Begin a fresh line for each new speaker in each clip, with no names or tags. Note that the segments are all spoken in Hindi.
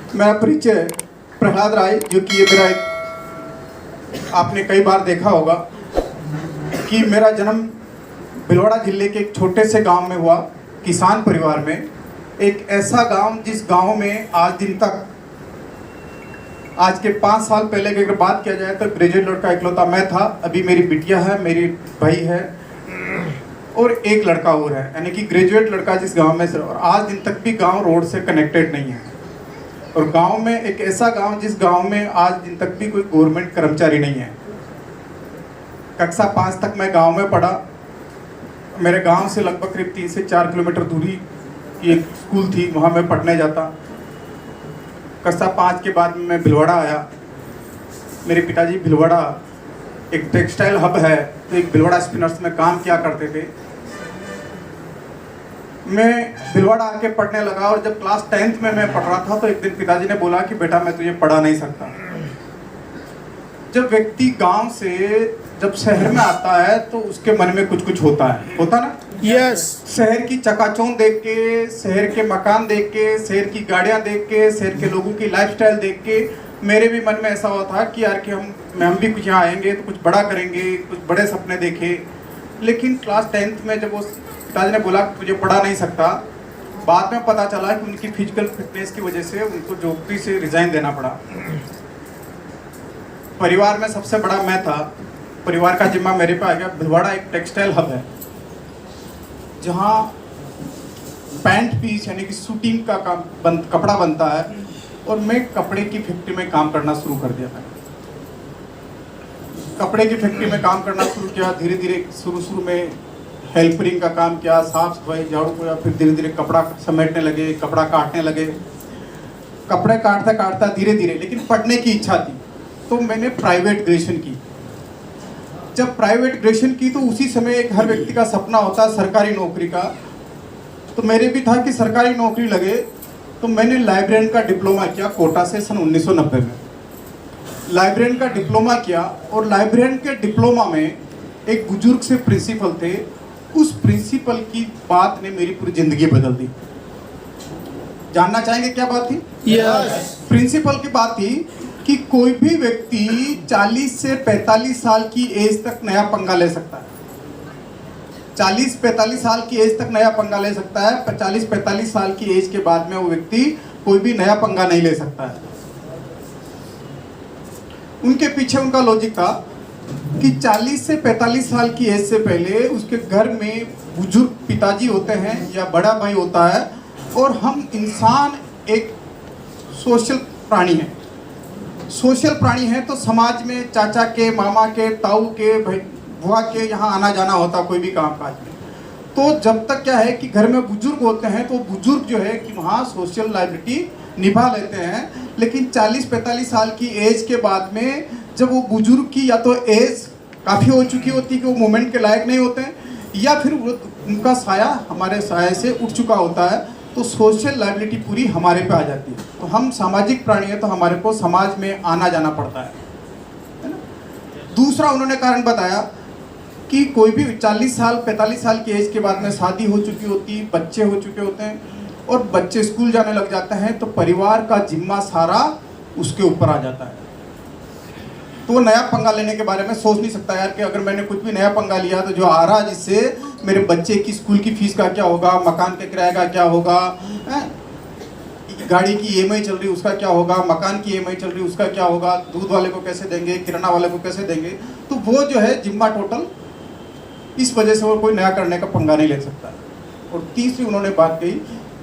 मेरा परिचय प्रहलाद राय, जो कि ये मेरा एक आपने कई बार देखा होगा कि मेरा जन्म भिलवाड़ा जिले के एक छोटे से गांव में हुआ, किसान परिवार में। एक ऐसा गांव जिस गांव में आज दिन तक, आज के 5 साल पहले की अगर बात किया जाए तो ग्रेजुएट लड़का इकलौता मैं था। अभी मेरी बिटिया है, मेरी भाई है और एक लड़का और है, यानी कि ग्रेजुएट लड़का जिस गांव में से। और आज दिन तक भी गांव रोड से कनेक्टेड नहीं है। और गांव में एक ऐसा गांव जिस गांव में आज दिन तक भी कोई गवर्नमेंट कर्मचारी नहीं है। कक्षा 5 तक मैं गांव में पढ़ा। मेरे गांव से लगभग करीब 3 से 4 किलोमीटर दूरी की एक स्कूल थी, वहाँ मैं पढ़ने जाता। कक्षा 5 के बाद मैं भिलवाड़ा आया। मेरे पिताजी भिलवाड़ा एक टेक्सटाइल हब है, तो एक भिलवाड़ा स्पिनर्स में काम किया करते थे। मैं भिलवाड़ा आके पढ़ने लगा और जब क्लास 10th में मैं पढ़ रहा था तो एक दिन पिताजी ने बोला कि बेटा मैं तुझे पढ़ा नहीं सकता। जब व्यक्ति गांव से जब शहर में आता है तो उसके मन में कुछ कुछ होता है, होता ना?
यस।
शहर की चकाचौंध देख के, शहर के मकान देख के, शहर की गाड़ियां देख के, शहर के लोगों की लाइफस्टाइल देख के मेरे भी मन में ऐसा हुआ था कि यार कि हम भी कुछ यहाँ आएंगे तो कुछ बड़ा करेंगे, कुछ बड़े सपने देखे। लेकिन क्लास 10th में जब वो पिताजी ने बोला कि तुझे पढ़ा नहीं सकता, बाद में पता चला कि उनकी फिजिकल फिटनेस की वजह से उनको नौकरी से रिजाइन देना पड़ा। परिवार में सबसे बड़ा मैं था, परिवार का जिम्मा मेरे पे आ गया। भिलवाड़ा एक टेक्सटाइल हब है जहाँ पैंट पीस यानी कि शूटिंग का कपड़ा बनता है, और मैं कपड़े की फैक्ट्री में काम करना शुरू कर दिया था। कपड़े की फैक्ट्री में काम करना शुरू किया। धीरे धीरे शुरू में हेल्परिंग का काम किया, साफ सफाई, झाड़ू पोछा, फिर धीरे धीरे कपड़ा समेटने लगे, कपड़ा काटने लगे। कपड़े काटता काटता धीरे धीरे, लेकिन पढ़ने की इच्छा थी तो मैंने प्राइवेट ग्रेजुएशन की। जब प्राइवेट ग्रेजुएशन की तो उसी समय एक हर व्यक्ति का सपना होता है सरकारी नौकरी का, तो मेरे भी था कि सरकारी नौकरी लगे। तो मैंने लाइब्रेरियन का डिप्लोमा किया कोटा से सन 1990 में। लाइब्रेरियन का डिप्लोमा किया और लाइब्रेरियन के डिप्लोमा में एक बुजुर्ग से प्रिंसिपल थे। उस प्रिंसिपल की बात ने मेरी पूरी जिंदगी बदल दी। जानना चाहेंगे क्या बात थी?
यस।
प्रिंसिपल की बात थी कि कोई भी व्यक्ति 40 से 45 साल की एज तक नया पंगा ले सकता है। 40-45 साल की एज तक नया पंगा ले सकता है। 40-45 साल की एज के बाद में वो व्यक्ति कोई भी नया पंगा नहीं ले सकता है। उनके पीछे उनका लॉजिक था कि 40 से 45 साल की एज से पहले उसके घर में बुजुर्ग पिताजी होते हैं या बड़ा भाई होता है, और हम इंसान एक सोशल प्राणी हैं। सोशल प्राणी हैं तो समाज में चाचा के, मामा के, ताऊ के, भाई बुआ के यहाँ आना जाना होता कोई भी काम काज में। तो जब तक क्या है कि घर में बुजुर्ग होते हैं तो बुजुर्ग जो है कि वहाँ सोशल लाइबिलिटी निभा लेते हैं। लेकिन 40-45 साल की एज के बाद में जब वो बुजुर्ग की या तो एज काफ़ी हो चुकी होती है कि वो मूवमेंट के लायक नहीं होते हैं, या फिर उनका साया हमारे साये से उठ चुका होता है, तो सोशल लाइबिलिटी पूरी हमारे पे आ जाती है। तो हम सामाजिक प्राणी हैं तो हमारे को समाज में आना जाना पड़ता है ना। दूसरा उन्होंने कारण बताया कि कोई भी 40 साल 45 साल की एज के बाद में शादी हो चुकी होती, बच्चे हो चुके होते हैं और बच्चे स्कूल जाने लग जाते हैं, तो परिवार का जिम्मा सारा उसके ऊपर आ जाता है। तो वो नया पंगा लेने के बारे में सोच नहीं सकता यार कि अगर मैंने कुछ भी नया पंगा लिया तो जो आ रहा जिससे मेरे बच्चे की स्कूल की फीस का क्या होगा, मकान के किराए का क्या होगा, गाड़ी की ईएमआई चल रही उसका क्या होगा, मकान की ईएमआई चल रही उसका क्या होगा, दूध वाले को कैसे देंगे, किराना वाले को कैसे देंगे। तो वो जो है जिम्मा टोटल, इस वजह से वो कोई नया करने का पंगा नहीं ले सकता। और तीसरी उन्होंने बात कही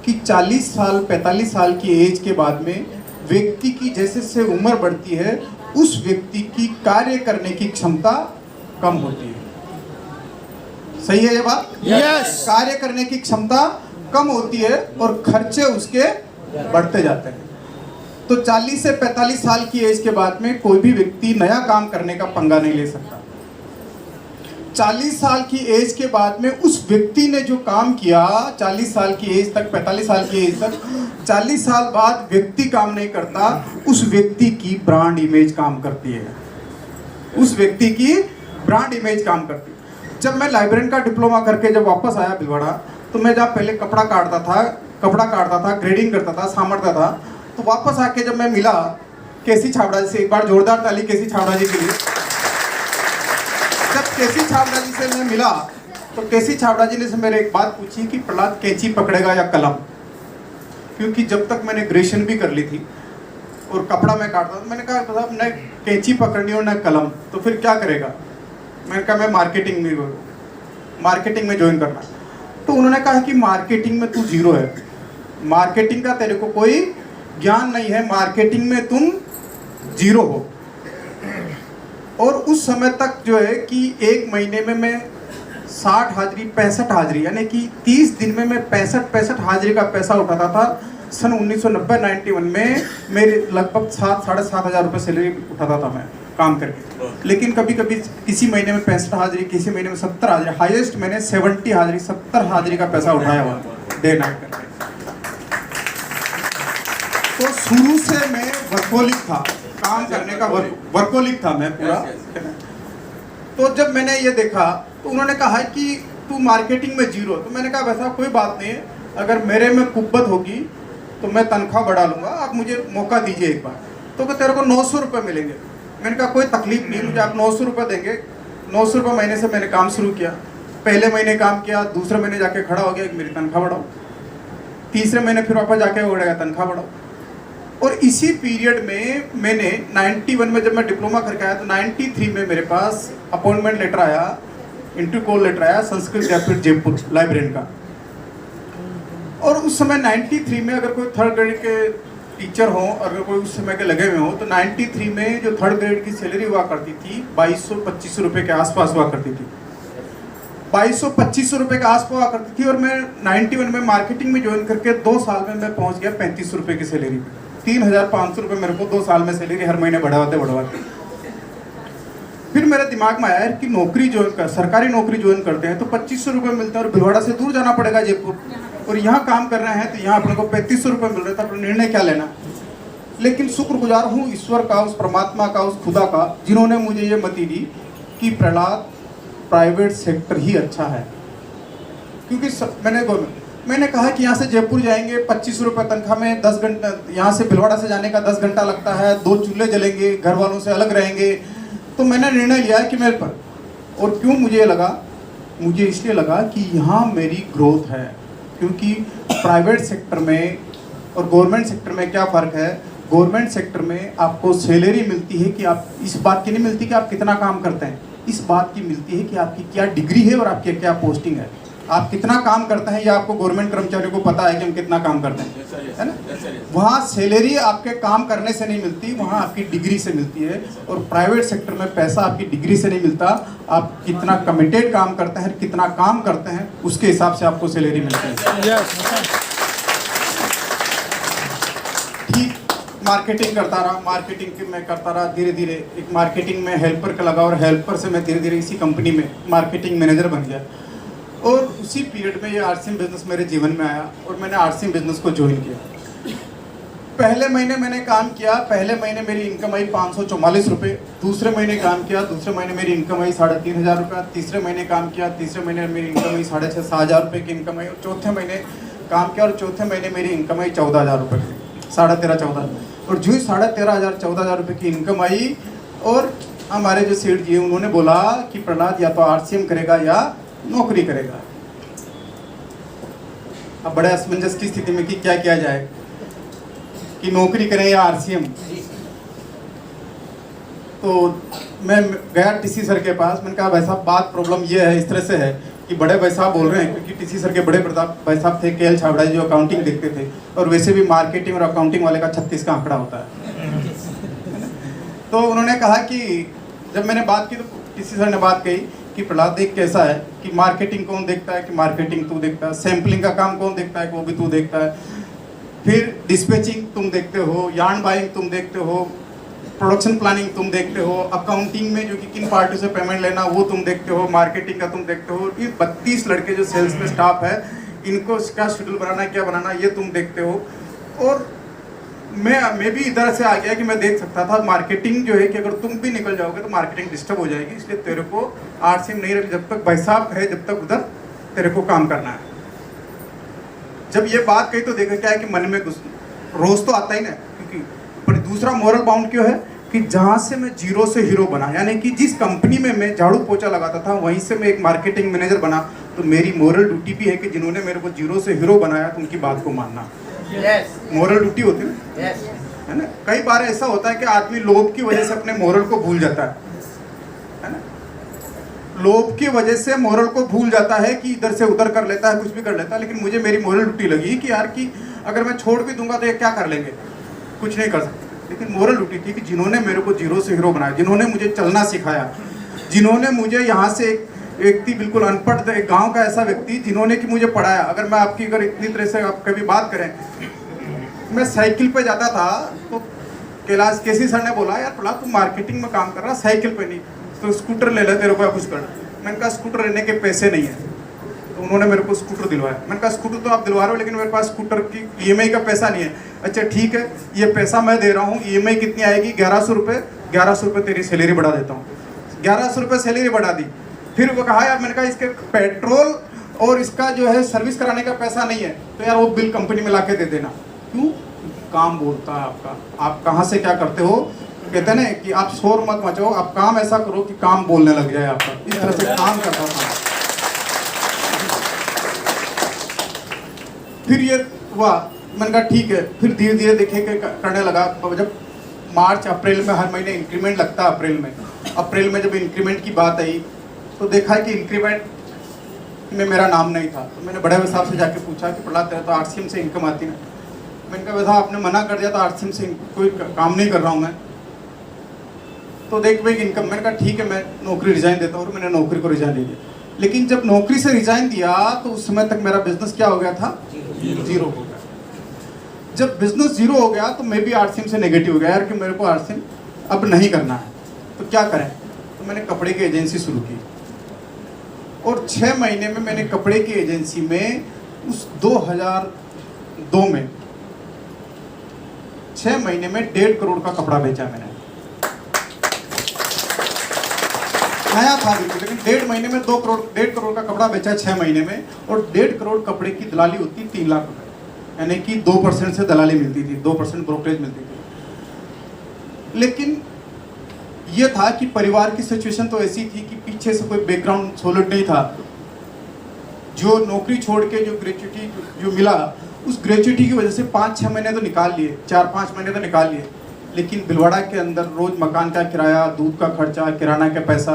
कि 40 साल 45 साल की एज के बाद में व्यक्ति की जैसे से उम्र बढ़ती है, उस व्यक्ति की कार्य करने की क्षमता कम होती है। सही है ये बात?
यस।
कार्य करने की क्षमता कम होती है और खर्चे उसके बढ़ते जाते हैं। तो 40 से 45 साल की एज के बाद में कोई भी व्यक्ति नया काम करने का पंगा नहीं ले सकता। 40 साल की एज के बाद में उस व्यक्ति ने जो काम किया 40 साल की एज तक, 45 साल की एज तक, 40 साल बाद व्यक्ति काम नहीं करता, उस व्यक्ति की ब्रांड इमेज काम करती है। उस व्यक्ति की ब्रांड इमेज काम करती है। जब मैं लाइब्रेरियन का डिप्लोमा करके जब वापस आया भिलवाड़ा, तो मैं जहाँ पहले कपड़ा काटता था, ग्रेडिंग करता था, सामरता था, तो वापस आके जब मैं मिला केसी छाबड़ा जी से, एक बार जोरदार ताली केसी छाबड़ा जी के लिए। जब केसी छाबड़ा जी से मैं मिला तो केसी छाबड़ा जी ने से मेरे एक बात पूछी कि प्रहलाद कैंची पकड़ेगा या कलम, क्योंकि जब तक मैंने ग्रेजुएशन भी कर ली थी और कपड़ा मैं काटता था, मैंने कहा साहब न कैंची पकड़नी और न कलम, तो फिर क्या करेगा? मैंने कहा मैं मार्केटिंग में ज्वाइन करना। तो उन्होंने कहा कि मार्केटिंग में तू जीरो है, मार्केटिंग का तेरे को कोई ज्ञान नहीं है, मार्केटिंग में तुम जीरो हो। और उस समय तक जो है कि एक महीने में मैं 60 हाजिरी 65 हाजिरी यानी कि 30 दिन में मैं 65 हाजिरी का पैसा उठाता था। सन 1990-91 में मेरे लगभग 7-7.5 हज़ार रुपये सैलरी उठाता था मैं काम करके। लेकिन कभी कभी किसी महीने में 65 हाजिरी, किसी महीने में 70 हाजिरी, हाईएस्ट मैंने 70 हाजिरी 70 हाजिरी का पैसा उठाया हुआ डे नाइट करके। तो शुरू से मैं वर्कोलिक था, काम करने का वर्कोलिक था मैं पूरा। तो जब मैंने ये देखा तो उन्होंने कहा कि तू मार्केटिंग में जीरो, तो मैंने कहा वैसा कोई बात नहीं है, अगर मेरे में कुब्बत होगी तो मैं तनख्वाह बढ़ा लूँगा, आप मुझे मौका दीजिए एक बार। तो तेरे को 900 रुपये मिलेंगे। मैंने कहा कोई तकलीफ नहीं, मुझे आप 900 रुपये देंगे। 900 रुपये महीने से मैंने काम शुरू किया। पहले महीने काम किया, दूसरे महीने जाके खड़ा हो गया कि मेरी तनख्वाह बढ़ाओ, तीसरे महीने फिर वापस जाके हो गया तनख्वाह बढ़ाओ। और इसी पीरियड में मैंने 91 में जब मैं डिप्लोमा करके आया तो 93 में मेरे पास अपॉइंटमेंट लेटर आया, इंटरव्यू कॉल लेटर आया संस्कृत विद्यापीठ जयपुर लाइब्रेरियन का। और उस समय 93 में अगर कोई थर्ड ग्रेड के टीचर हो, अगर कोई उस समय के लगे हुए हो, तो 93 में जो थर्ड ग्रेड की सैलरी हुआ करती थी 2200-2500 रुपये के आसपास हुआ करती थी। 2200-2500 रुपये के आसपास हुआ करती थी। और मैं 91 में मार्केटिंग में ज्वाइन करके 2 साल में मैं पहुंच गया 3500 रुपये की सैलरी। 3500 रुपये मेरे को 2 साल में सैलरी हर महीने बढ़ाते। फिर मेरे दिमाग में आया कि नौकरी ज्वाइन कर, सरकारी नौकरी ज्वाइन करते हैं तो 2500 रुपये मिलते हैं और भिलवाड़ा से दूर जाना पड़ेगा जयपुर, और यहाँ काम कर रहे हैं तो यहाँ अपने को 3500 रुपये मिल रहे थे, अपना निर्णय क्या लेना। लेकिन शुक्रगुजार हूँ ईश्वर का, उस परमात्मा का, उस खुदा का, जिन्होंने मुझे ये मति दी कि प्रहलाद प्राइवेट सेक्टर ही अच्छा है। क्योंकि मैंने कहा कि यहाँ से जयपुर जाएंगे 2500 रुपये तनख्वाह में 10 घंटा, यहाँ से भिलवाड़ा से जाने का 10 घंटा लगता है, 2 चूल्हे जलेंगे, घर वालों से अलग रहेंगे। तो मैंने निर्णय लिया कि मेरे पर, और क्यों मुझे लगा, मुझे इसलिए लगा कि यहाँ मेरी ग्रोथ है। क्योंकि प्राइवेट सेक्टर में और गवर्नमेंट सेक्टर में क्या फ़र्क है? गवर्नमेंट सेक्टर में आपको सैलरी मिलती है कि आप, इस बात की नहीं मिलती कि आप कितना काम करते हैं, इस बात की मिलती है कि आपकी क्या डिग्री है और आपकी क्या पोस्टिंग है। आप कितना काम करते हैं, या आपको गवर्नमेंट कर्मचारियों को पता है कि हम कितना काम करते हैं, है ना? वहाँ सैलरी आपके काम करने से नहीं मिलती, वहाँ आपकी डिग्री से मिलती है। और प्राइवेट सेक्टर में पैसा आपकी डिग्री से नहीं मिलता, आप कितना कमिटेड काम करते हैं, कितना काम करते हैं, उसके हिसाब से आपको सैलरी मिलती है। ठीक, मार्केटिंग करता रहा, मार्केटिंग मैं करता रहा, धीरे धीरे एक मार्केटिंग में हेल्पर का लगा, और हेल्पर से मैं धीरे धीरे इसी कंपनी में मार्केटिंग मैनेजर बन गया। और उसी पीरियड में ये आरसीएम बिजनेस मेरे जीवन में आया और मैंने आरसीएम बिजनेस को ज्वाइन किया। पहले महीने मैंने काम किया, पहले महीने मेरी इनकम आई 544 रुपये। दूसरे महीने काम किया, दूसरे महीने मेरी इनकम आई 3500 रुपये। तीसरे महीने काम किया, तीसरे महीने मेरी इनकम आई 6,500 रुपये की इनकम आई। और चौथे महीने काम किया और चौथे महीने मेरी इनकम आई 14,000 रुपये की, 13,500-14,000। और जो ही 13,500-14,000 रुपये की इनकम आई, और हमारे जो सेठ जी उन्होंने बोला कि प्रहलाद या तो आरसीएम करेगा या नौकरी करेगा। अब बड़े असमंजस की स्थिति में कि क्या किया जाए, कि नौकरी करें या आरसीएम। तो मैं गया टीसी सर के पास, मैंने कहा भाई साहब बात प्रॉब्लम ये है, इस तरह से है कि बड़े भाई साहब बोल रहे हैं, क्योंकि टीसी सर के बड़े प्रताप भाई साहब थे केएल छाबड़ा जी, जो अकाउंटिंग देखते थे, और वैसे भी मार्केटिंग और अकाउंटिंग वाले का 36 का आंकड़ा होता है। तो उन्होंने कहा कि जब मैंने बात की तो टीसी सर ने बात कही कि प्रहलाद देख कैसा है कि मार्केटिंग कौन देखता है, कि मार्केटिंग तू देखता है, सैम्पलिंग का काम कौन देखता है, कि वो भी तू देखता है, फिर डिस्पैचिंग तुम देखते हो, यार्न बाइंग तुम देखते हो, प्रोडक्शन प्लानिंग तुम देखते हो, अकाउंटिंग में जो कि किन पार्टियों से पेमेंट लेना वो तुम देखते हो, मार्केटिंग का तुम देखते हो, ये 32 लड़के जो सेल्स में स्टाफ है इनको क्या शेड्यूल बनाना, क्या बनाना, ये तुम देखते हो। और मैं भी इधर से आ गया कि मैं देख सकता था मार्केटिंग जो है कि अगर तुम भी निकल जाओगे तो मार्केटिंग डिस्टर्ब हो जाएगी, इसलिए तेरे को आरसीएम नहीं रख, जब तक भाई साहब है जब तक उधर तेरे को काम करना है। जब ये बात कही तो देखा क्या है कि मन में रोज तो आता ही ना, क्योंकि पर दूसरा मोरल बाउंड क्यों है कि जहाँ से मैं जीरो से हीरो बना, यानी कि जिस कंपनी में मैं झाड़ू पोछा लगाता था वहीं से मैं एक मार्केटिंग मैनेजर बना, तो मेरी मोरल ड्यूटी भी है कि जिन्होंने मेरे को जीरो से हीरो बनाया तो उनकी बात को मानना। मोरल ड्यूटी होती है ना, है ना। कई बार ऐसा होता है कि आदमी लोभ की वजह से अपने मोरल को भूल जाता है ना। लोभ की वजह से मोरल को भूल जाता है कि इधर से उधर कर लेता है, कुछ भी कर लेता है। लेकिन मुझे मेरी मोरल ड्यूटी लगी कि यार कि अगर मैं छोड़ भी दूंगा तो ये क्या कर लेंगे, कुछ नहीं कर सकते। लेकिन मोरल ड्यूटी थी कि जिन्होंने मेरे को जीरो से हीरो बनाया, जिन्होंने मुझे चलना सिखाया, जिन्होंने मुझे यहाँ से एक व्यक्ति बिल्कुल अनपढ़, एक गांव का ऐसा व्यक्ति जिन्होंने कि मुझे पढ़ाया। अगर मैं आपकी अगर इतनी तरह से आप कभी बात करें, मैं साइकिल पे जाता था तो कैलाश केसी सर ने बोला यार प्रहलाद तू मार्केटिंग में काम कर रहा, साइकिल पे नहीं तो स्कूटर ले ले, तेरे को कुछ कर। मैंने कहा स्कूटर लेने के पैसे नहीं है, तो उन्होंने मेरे को स्कूटर दिलवाया। मैंने कहा स्कूटर तो आप दिलवा रहे हो लेकिन मेरे पास स्कूटर की ईएमआई का पैसा नहीं है। अच्छा ठीक है, ये पैसा मैं दे रहा हूँ, ईएमआई कितनी आएगी, 1100 रुपये। 1100 रुपये तेरी सैलरी बढ़ा देता हूँ। 1100 रुपये सैलरी बढ़ा दी। फिर वो कहा यार, मैंने कहा इसके पेट्रोल और इसका जो है सर्विस कराने का पैसा नहीं है, तो यार वो बिल कंपनी में ला के दे देना। क्यों? काम बोलता है आपका, आप कहाँ से क्या करते हो। कहते हैं ना कि आप शोर मत मचाओ, आप काम ऐसा करो कि काम बोलने लग जाए आपका। इस तरह से काम करता था। फिर ये हुआ, मैंने कहा ठीक है। फिर धीरे धीरे देखे कि करने लगा। जब मार्च अप्रैल में हर महीने इंक्रीमेंट लगता है, अप्रैल में जब इंक्रीमेंट की बात आई तो देखा कि इंक्रीमेंट में मेरा नाम नहीं था। तो मैंने बड़े साहब से जाके पूछा कि प्रहलाद तेरा तो आरसीएम से इनकम आती ना। मैंने कहा वैसा आपने मना कर दिया तो आरसीएम से कोई काम नहीं कर रहा हूँ मैं, तो देख भाई इनकम। मैंने कहा ठीक है मैं नौकरी रिजाइन देता हूँ, और मैंने नौकरी को रिजाइन दे दिया। लेकिन जब नौकरी से रिजाइन दिया तो उस समय तक मेरा बिजनेस क्या हो गया था, जीरो हो गया। जब बिजनेस जीरो हो गया तो मैं भी आरसीएम से नेगेटिव हो गया यार कि मेरे को आरसीएम अब नहीं करना है, तो क्या करें। तो मैंने कपड़े की एजेंसी शुरू की, और 6 महीने में मैंने कपड़े की एजेंसी में उस 2002 में 6 महीने में 1.5 करोड़ का कपड़ा बेचा मैंने। नया था बिल्कुल, लेकिन 1.5 महीने में 1.5 करोड़ का कपड़ा बेचा 6 महीने में। और 1.5 करोड़ कपड़े की दलाली होती 3 लाख रुपए, यानी कि 2% से दलाली मिलती थी, 2% ब्रोकरेज मिलती थी। लेकिन ये था कि परिवार की सिचुएशन तो ऐसी थी कि पीछे से कोई बैकग्राउंड सॉलिड नहीं था। जो नौकरी छोड़ के जो ग्रेच्युटी जो मिला, उस ग्रेच्युटी की वजह से 5-6 महीने तो निकाल लिए, 4-5 महीने तो निकाल लिए। लेकिन भिलवाड़ा के अंदर रोज मकान का किराया, दूध का खर्चा, किराना का पैसा।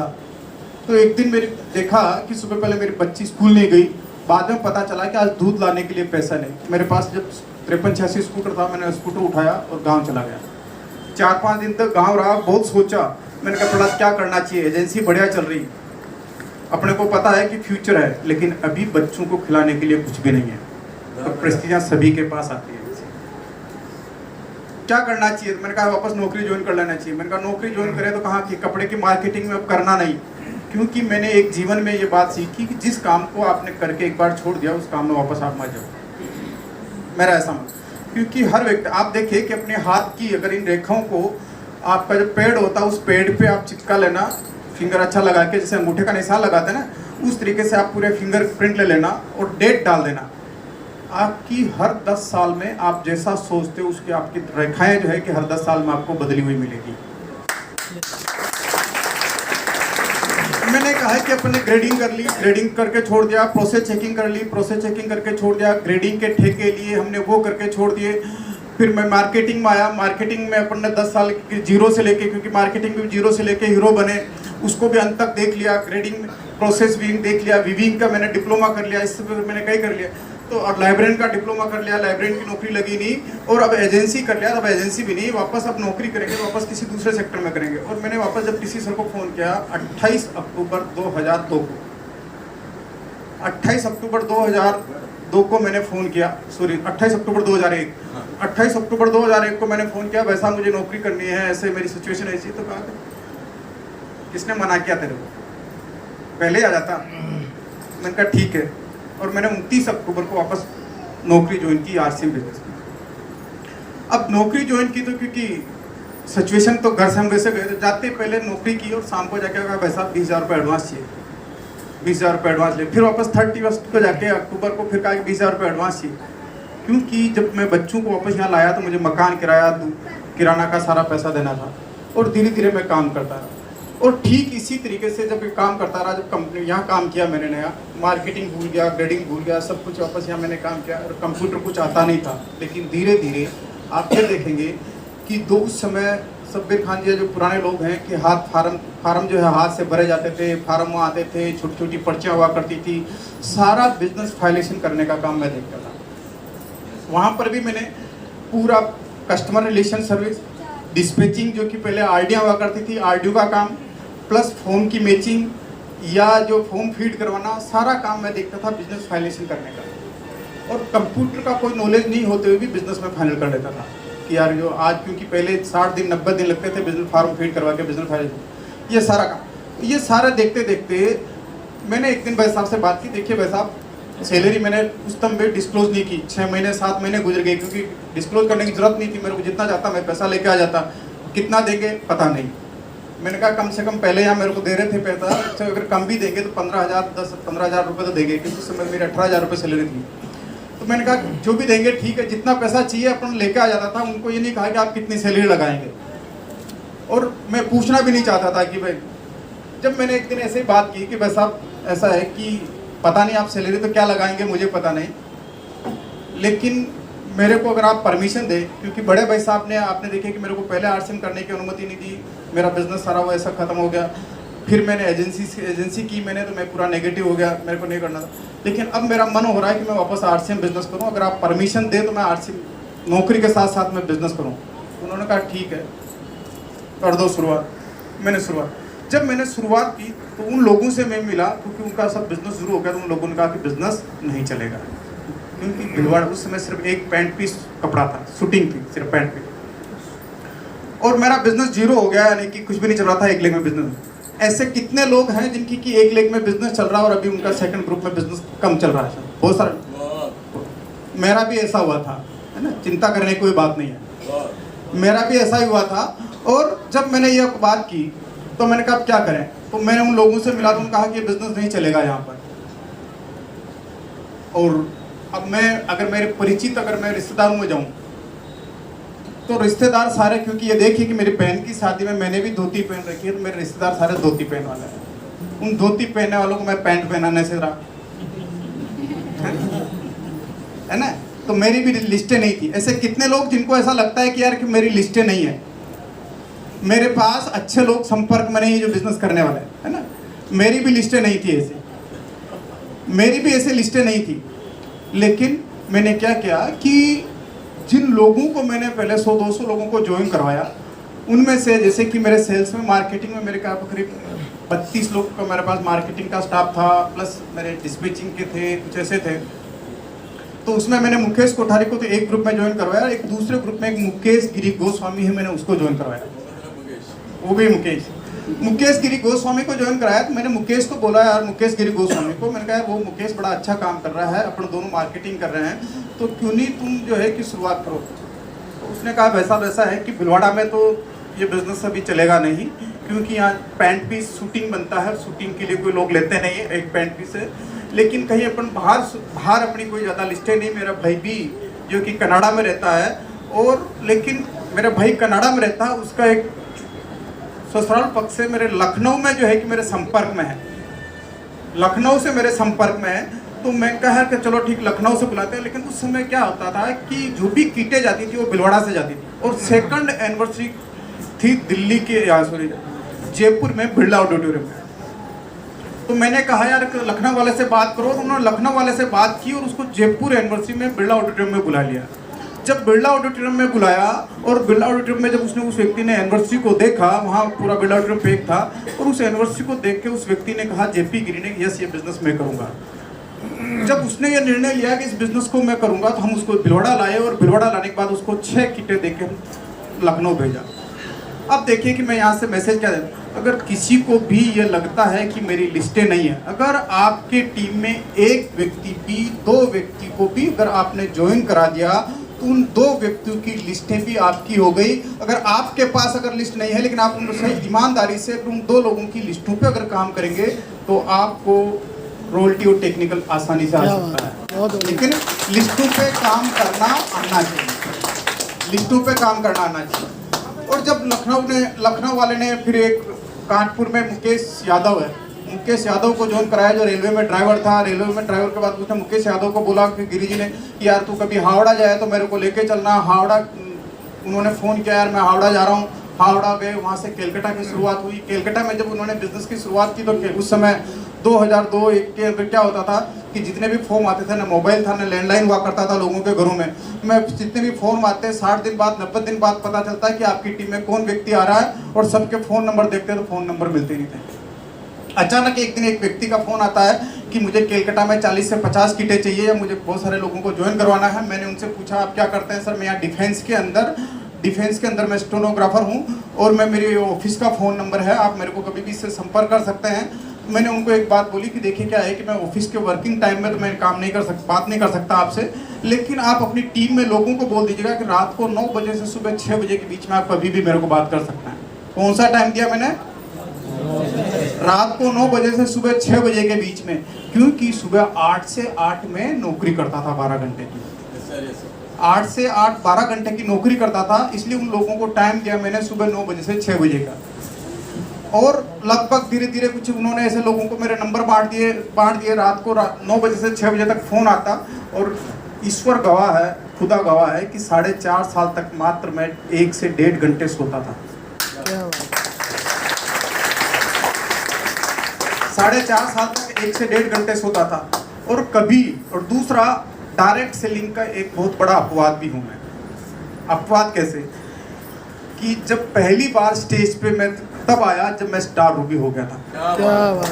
तो एक दिन मेरी देखा कि सुबह पहले मेरी बच्ची स्कूल नहीं गई, बाद में पता चला कि आज दूध लाने के लिए पैसा नहीं। मेरे पास जब 53-86 स्कूटर था, मैंने स्कूटर उठाया और गाँव चला गया। 4-5 दिन तक गाँव रहा, बहुत सोचा। मैंने कहा प्रहलाद क्या करना चाहिए, एजेंसी बढ़िया चल रही, अपने को पता है कि फ्यूचर है, लेकिन अभी बच्चों को खिलाने के लिए कुछ भी नहीं है। तो परिस्थितियाँ सभी के पास आती है, क्या करना चाहिए। मैंने कहा वापस नौकरी ज्वाइन कर लेना चाहिए। मैंने कहा नौकरी ज्वाइन करें तो कहाँ की, कपड़े की मार्केटिंग में अब करना नहीं। क्योंकि मैंने एक जीवन में ये बात सीखी कि जिस काम को आपने करके एक बार छोड़ दिया, उस काम में वापस आप मत जाओ। मेरा ऐसा मत, क्योंकि हर व्यक्ति आप देखिए कि अपने हाथ की अगर इन रेखाओं को, आपका जो पेड़ होता है उस पेड़ पे आप चिपका लेना, फिंगर अच्छा लगा के, जैसे अंगूठे का निशान लगाते हैं ना, उस तरीके से आप पूरे फिंगर प्रिंट ले लेना और डेट डाल देना। आपकी हर 10 साल में आप जैसा सोचते हो उसकी आपकी रेखाएं जो है कि हर 10 साल में आपको बदली हुई मिलेगी। मैंने कहा है कि अपने ग्रेडिंग कर ली, ग्रेडिंग करके छोड़ दिया, प्रोसेस चेकिंग कर ली, प्रोसेस चेकिंग करके छोड़ दिया, ग्रेडिंग के ठेके लिए हमने वो करके छोड़ दिए। फिर मैं मार्केटिंग में आया, मार्केटिंग में अपन ने 10 साल जीरो से लेके, क्योंकि मार्केटिंग में जीरो से लेके हीरो बने, उसको भी अंत तक देख लिया। ग्रेडिंग प्रोसेस भी देख लिया, विविंग का मैंने डिप्लोमा कर लिया, इससे मैंने कई कर लिया। तो और लाइब्रेरियन का डिप्लोमा कर लिया, लाइब्रेरियन की नौकरी लगी नहीं, और अब एजेंसी कर लिया, अब एजेंसी भी नहीं, वापस अब नौकरी करेंगे, वापस किसी दूसरे सेक्टर में करेंगे। और मैंने वापस जब टीसी सर को फ़ोन किया 28 अक्टूबर 2002 को, 28 अक्टूबर 2002 को मैंने फ़ोन किया, सॉरी 28 अक्टूबर 2001, 28 अक्टूबर 2001 को मैंने फ़ोन किया, वैसा मुझे नौकरी करनी है, ऐसे मेरी सिचुएशन ऐसी। तो कहा किसने मना किया तेरे को, पहले आ जाता। मैंने कहा ठीक है, और मैंने 29 अक्टूबर को वापस नौकरी ज्वाइन की आरसीएम बिजनेस में। अब नौकरी ज्वाइन की तो क्योंकि सिचुएशन तो घर से हम वैसे गए, तो जाते पहले नौकरी की और शाम को जाके कहा भाई साहब 20,000 रुपये एडवांस चाहिए, 20,000 रुपये एडवांस ले। फिर वापस 31 को जाके अक्टूबर को फिर कहा कि 20,000 रुपये एडवांस चाहिए। क्योंकि जब मैं बच्चों को वापस यहाँ लाया तो मुझे मकान किराया, किराना का सारा पैसा देना था, और धीरे धीरे मैं काम करता रहा। और ठीक इसी तरीके से जब मैं काम करता रहा, जब कंपनी यहाँ काम किया मैंने नया, मार्केटिंग भूल गया, ग्रेडिंग भूल गया, सब कुछ वापस यहाँ मैंने काम किया, और कंप्यूटर कुछ आता नहीं था। लेकिन धीरे धीरे आप फिर देखेंगे कि उस समय सब्बीर खान जी जो पुराने लोग हैं कि फार्म जो है हाथ से भरे जाते थे, फार्म वहाँ आते थे, छोटी छोटी पर्चियाँ हुआ करती थी, सारा बिजनेस फाइलेशन करने का काम मैं देखता था। वहाँ पर भी मैंने पूरा कस्टमर रिलेशन सर्विस, डिस्पैचिंग जो कि पहले आरडीआर हुआ करती थी, आरडीओ का काम, प्लस फॉर्म की मैचिंग या जो फॉर्म फीड करवाना, सारा काम मैं देखता था बिजनेस फाइलेशन करने का। और कंप्यूटर का कोई नॉलेज नहीं होते हुए भी बिजनेस में फाइनल कर लेता था कि यार जो आज, क्योंकि पहले 60 दिन 90 दिन लगते थे बिजनेस फार्म फीड करवा के बिजनेस फाइलेशन, ये सारा काम, ये सारा देखते देखते मैंने एक दिन भाई साहब से बात की, देखिए भाई साहब सैलरी मैंने उस टाइम पे डिस्क्लोज नहीं की, 6 महीने 7 महीने गुजर गए, क्योंकि डिस्क्लोज करने की जरूरत नहीं थी, मेरे को जितना चाहता मैं पैसा लेके आ जाता, कितना देंगे पता नहीं। मैंने कहा कम से कम पहले यहाँ मेरे को दे रहे थे पैसा, अच्छा अगर कम भी देंगे तो 15,000 रुपये तो देंगे, क्योंकि उस समय मेरी 18,000 रुपये सैलरी थी। तो मैंने कहा जो भी देंगे ठीक है, जितना पैसा चाहिए अपन लेके आ जाता था, उनको ये नहीं कहा कि आप कितनी सैलरी लगाएंगे, और मैं पूछना भी नहीं चाहता था कि भाई, जब मैंने एक दिन ऐसे ही बात की कि भाई साहब ऐसा है कि पता नहीं आप सैलरी तो क्या लगाएंगे मुझे पता नहीं, लेकिन मेरे को अगर आप परमिशन दें, क्योंकि बड़े भाई साहब ने आपने देखे कि मेरे को पहले आरसीएम करने की अनुमति नहीं दी, मेरा बिजनेस सारा वो ऐसा खत्म हो गया, फिर मैंने एजेंसी की मैंने, तो मैं पूरा नेगेटिव हो गया, मेरे को नहीं करना था। लेकिन अब मेरा मन हो रहा है कि मैं वापस आरसीएम बिजनेस करूं, अगर आप परमिशन दें तो मैं आरसीएम नौकरी के साथ साथ मैं बिजनेस करूं। उन्होंने कहा ठीक है कर दो शुरुआत। मैंने शुरुआत, जब मैंने शुरुआत की तो उन लोगों से मैं मिला, क्योंकि उनका सब बिजनेस शुरू हो गया, तो उन लोगों ने कहा कि बिजनेस नहीं चलेगा, क्योंकि भिलवाड़ा उस समय सिर्फ एक पैंट पीस कपड़ा था, शूटिंग थी सिर्फ पैंट पीस, और मेरा बिजनेस जीरो हो गया, यानी कि कुछ भी नहीं चल रहा था, 1 लेग में बिजनेस। ऐसे कितने लोग हैं जिनकी कि 1 लेग में बिजनेस चल रहा है और अभी उनका सेकंड ग्रुप में बिजनेस कम चल रहा है, बहुत सारे। मेरा भी ऐसा हुआ था, है ना, चिंता करने की कोई बात नहीं है, मेरा भी ऐसा ही हुआ था। और जब मैंने ये बात की तो मैंने कहा अब क्या करें, तो मैंने उन लोगों से मिला, तो उन्होंने कहा कि बिजनेस नहीं चलेगा यहाँ पर। और अब मैं अगर मेरे परिचित, अगर मैं रिश्तेदारों में जाऊँ तो रिश्तेदार सारे, क्योंकि ये देखिए कि मेरी बहन की शादी में मैंने भी धोती पहन रखी है, तो मेरे रिश्तेदार सारे धोती पहन वाले हैं। उन धोती पहनने वालों को मैं पैंट पहनाने से रहा, है ना, तो मेरी भी लिस्टें नहीं थी। ऐसे कितने लोग जिनको ऐसा लगता है कि यार कि मेरी लिस्टें नहीं है, मेरे पास अच्छे लोग संपर्क में नहीं है जो बिजनेस करने वाले, है ना, मेरी भी लिस्टें नहीं थी ऐसे, मेरी भी ऐसे लिस्टें नहीं थी। लेकिन मैंने क्या किया कि जिन लोगों को मैंने पहले 100-200 लोगों को ज्वाइन करवाया, उनमें से जैसे कि मेरे सेल्स में, मार्केटिंग में मेरे का करीब 32 लोग का मेरे पास मार्केटिंग का स्टाफ था, प्लस मेरे डिस्पैचिंग के थे, कुछ ऐसे थे। तो उसमें मैंने मुकेश कोठारी को तो एक ग्रुप में ज्वाइन करवाया, एक दूसरे ग्रुप में एक मुकेश गिरी गोस्वामी है, मैंने उसको ज्वाइन करवाया, वो भी मुकेश गिरी गोस्वामी को ज्वाइन कराया। तो मैंने मुकेश को बोला यार, मुकेश गिरी गोस्वामी को मैंने कहा वो मुकेश बड़ा अच्छा काम कर रहा है, अपन दोनों मार्केटिंग कर रहे हैं, तो क्यों नहीं तुम जो है कि शुरुआत करो। तो उसने कहा वैसा है कि भिलवाड़ा में तो ये बिजनेस अभी चलेगा नहीं, क्योंकि यहाँ पैंट पीस शूटिंग बनता है, शूटिंग के लिए कोई लोग लेते नहीं है एक पैंट पीस से। लेकिन कहीं अपन बाहर अपनी कोई ज़्यादा लिस्टें नहीं। मेरा भाई भी जो कि कनाडा में रहता है, और लेकिन मेरा भाई कनाडा में रहता है, उसका एक ससुराल पक्ष से मेरे लखनऊ में जो है कि मेरे संपर्क में है, लखनऊ से मेरे संपर्क में है। तो मैं कहा कि चलो ठीक लखनऊ से बुलाते हैं। लेकिन उस समय क्या होता था कि जो भी किटें जाती थी वो भिलवाड़ा से जाती थी, और सेकंड एनिवर्सरी थी दिल्ली के, जयपुर में बिरला ऑडिटोरियम में। तो मैंने कहा यार लखनऊ वाले से बात करो, तो उन्होंने लखनऊ वाले से बात की और उसको जयपुर एनिवर्सरी में बिरला ऑडिटोरियम में बुला लिया। जब बिरला ऑडिटोरियम में बुलाया, और बिरला ऑडिटोरियम में जब उसने उस व्यक्ति ने एनिवर्सरी को देखा, वहाँ पूरा बिरला ऑडिटोरियम पैक था, और उस एनिवर्सरी को देख के उस व्यक्ति ने कहा, जेपी गिरी ने, यस ये बिजनेस मैं करूँगा। जब उसने ये निर्णय लिया कि इस बिजनेस को मैं करूँगा, तो हम उसको भिलवाड़ा लाए, और भिलवाड़ा लाने के बाद उसको 6 किटें देके लखनऊ भेजा। अब देखिए कि मैं यहाँ से मैसेज क्या देता, अगर किसी को भी ये लगता है कि मेरी लिस्टें नहीं है, अगर आपके टीम में एक व्यक्ति भी, 2 व्यक्ति को भी अगर आपने ज्वाइन करा दिया, तो उन 2 व्यक्तियों की लिस्टें भी आपकी हो गई। अगर आपके पास अगर लिस्ट नहीं है, लेकिन आप उनसे ईमानदारी से उन 2 लोगों की लिस्टों पे अगर काम करेंगे, तो आपको रॉयल्टी और टेक्निकल आसानी से आ सकता है। लेकिन लिस्टों पे काम करना आना चाहिए, लिस्टों पे काम करना आना चाहिए। और जब लखनऊ वाले ने फिर एक कानपुर में मुकेश यादव को ज्वाइन कराया, जो रेलवे में ड्राइवर था। रेलवे में ड्राइवर के बाद उसने मुकेश यादव को बोला कि गिरिजी ने कि यार तू कभी हावड़ा जाए तो मेरे को लेके चलना। हावड़ा उन्होंने फ़ोन किया, यार मैं हावड़ा जा रहा हूँ। हावड़ा गए, वहाँ से केलकटा की शुरुआत हुई। केलकटा में जब उन्होंने बिजनेस की शुरुआत की तो उस समय 2002-1 के अंदर क्या होता था कि जितने भी फ़ोन आते थे, ना मोबाइल था ना लैंडलाइन हुआ करता था लोगों के घरों में। मैं जितने भी फ़ोन आते 60 दिन बाद 90 दिन बाद पता चलता है कि आपकी टीम में कौन व्यक्ति आ रहा है, और सबके फ़ोन नंबर देखते तो फ़ोन नंबर मिलते नहीं थे। अचानक एक दिन एक व्यक्ति का फ़ोन आता है कि मुझे केलकटा में 40 से 50 किटें चाहिए या मुझे बहुत सारे लोगों को ज्वाइन करवाना है। मैंने उनसे पूछा आप क्या करते हैं? सर मैं यहाँ डिफेंस के अंदर मैं स्टेनोग्राफर हूँ और मैं मेरे ऑफिस का फ़ोन नंबर है, आप मेरे को कभी भी इससे संपर्क कर सकते हैं। तो मैंने उनको एक बात बोली कि देखिए क्या है कि मैं ऑफिस के वर्किंग टाइम में तो मैं बात नहीं कर सकता आपसे, लेकिन आप अपनी टीम में लोगों को बोल दीजिएगा कि रात को 9 बजे से सुबह 6 बजे के बीच में आप कभी भी मेरे को बात कर सकते हैं। कौन सा टाइम दिया मैंने? रात को 9 बजे से सुबह 6 बजे के बीच में, क्योंकि सुबह 8 से 8 में नौकरी करता था 12 घंटे की। 8 से 8 12 घंटे की नौकरी करता था, इसलिए उन लोगों को टाइम दिया मैंने सुबह 9 बजे से 6 बजे का। और लगभग धीरे धीरे कुछ उन्होंने ऐसे लोगों को मेरे नंबर बांट दिए। रात को 9 बजे से 6 बजे तक फ़ोन आता, और ईश्वर गवाह है, खुदा गवाह है कि 4.5 साल तक मात्र मैं 1 से 1.5 घंटे सोता था। 4.5 साल तक 1 से 1.5 घंटे सोता था। और दूसरा, डायरेक्ट सेलिंग का एक बहुत बड़ा अपवाद भी हूँ मैं। अपवाद कैसे? कि जब पहली बार स्टेज पे मैं तब आया जब मैं स्टार रूबी हो गया था।
क्या बात है।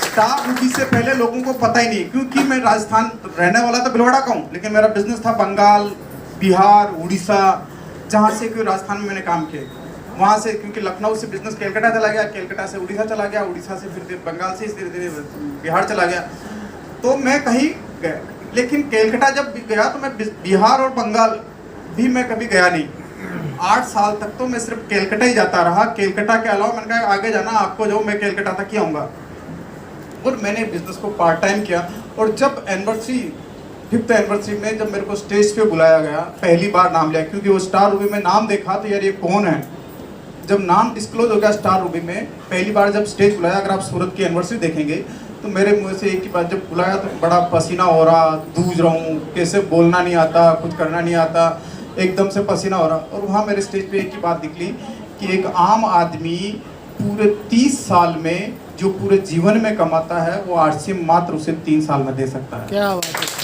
स्टार रूबी से पहले लोगों को पता ही नहीं, क्योंकि मैं राजस्थान रहने वाला तो भिलवाड़ा का हूँ, लेकिन मेरा बिजनेस था बंगाल, बिहार, उड़ीसा, जहाँ से कोई राजस्थान में मैंने काम किया। वहाँ से क्योंकि लखनऊ से बिजनेस केलकटा चला गया, केलकटा से उड़ीसा चला गया, उड़ीसा से फिर बंगाल से धीरे धीरे बिहार चला गया। तो मैं कहीं गया, लेकिन केलकटा जब गया तो मैं बिहार और बंगाल भी मैं कभी गया नहीं। 8 साल तक तो मैं सिर्फ केलकटा ही जाता रहा। केलकटा के अलावा मैंने कहा आगे जाना आपको, जो मैं केलकटा तक ही आऊँगा। और मैंने बिजनेस को पार्ट टाइम किया। और जब 5th एनिवर्सरी में जब मेरे को स्टेज पे बुलाया गया, पहली बार नाम लिया, क्योंकि वो स्टार रूबी में नाम देखा तो यार ये कौन है। जब नाम डिस्क्लोज हो गया स्टार रूबी में, पहली बार जब स्टेज बुलाया, अगर आप सूरत की एनिवर्सरी देखेंगे तो मेरे मुंह से एक ही बात, जब बुलाया तो बड़ा पसीना हो रहा, दूज रहा हूँ, कैसे बोलना नहीं आता, कुछ करना नहीं आता, एकदम से पसीना हो रहा। और वहाँ मेरे स्टेज पे एक ही बात निकली कि एक आम आदमी पूरे 30 साल में जो पूरे जीवन में कमाता है वो आरसीएम मात्र उसे 3 साल में दे सकता है।
क्या बात है।